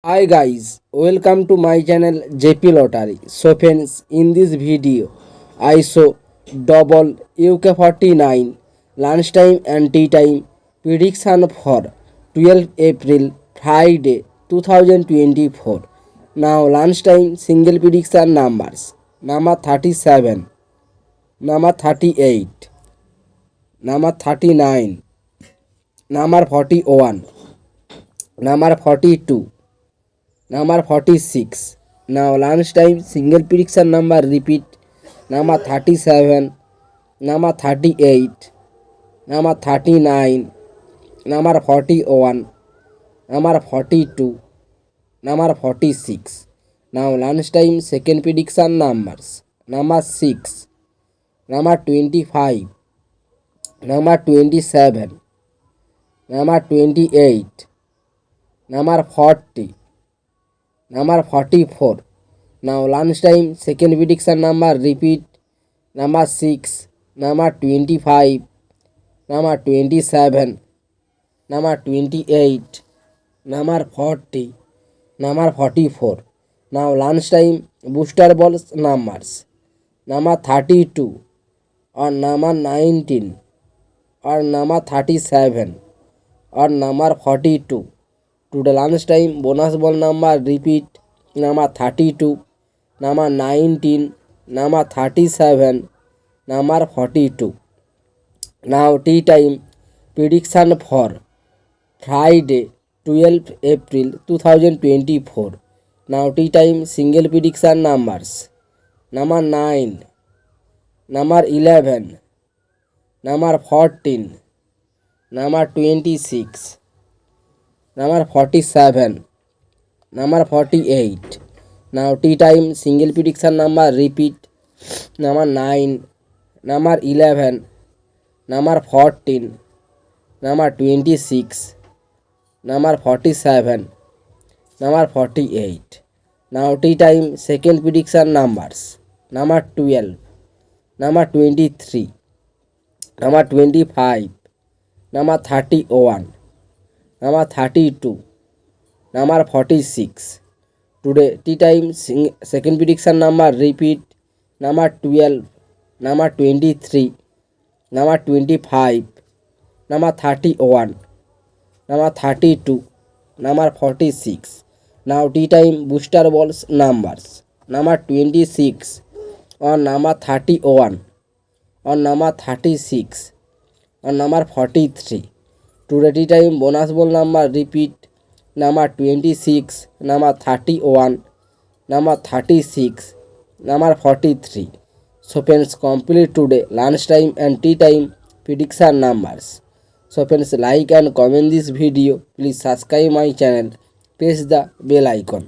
Hi guys, welcome to my channel JP Lottery. So friends, in this video, I show double UK49 lunchtime and tea time prediction for 12 April Friday 2024. Now lunchtime single prediction numbers: number 37, number 38, number 39, number 41, number 42. Number 46. Now lunchtime single prediction number repeat: number 37, number 38, number 39, number 41, number 42, number 46. Now lunchtime second prediction numbers: number 6, number 25, number 27, number 28, number 40, number 44. Now lunchtime second prediction number repeat: number 6, number 25, number 27, number 28, number 40, number 44. Now lunchtime booster balls numbers: number 32 or number 19 or number 37 or number 42. Today lunchtime bonus ball number repeat: number 32, number 19, number 37, number 42. Now tea time prediction for Friday 12 April 2024. Now tea time single prediction numbers: number 9, number 11, number 14, number 26, number 47, number 48. Now tea time single prediction number repeat: number 9, number 11, number 14, number 26, number 47, number 48. Now tea time second prediction numbers: number 12, number 23, number 25, number 31, number 32, number 46. Today tea time second prediction number repeat: number 12, number 23, number 25, number 31, number 32, number 46. Now tea time booster balls numbers: number 26 or number 31 or number 36 or number 43. Today tea time bonus ball number repeat: number 26, number 31, number 36, number 43. So friends, complete today lunchtime and tea time prediction numbers. So friends, like and comment this video. Please subscribe my channel. Press the bell icon.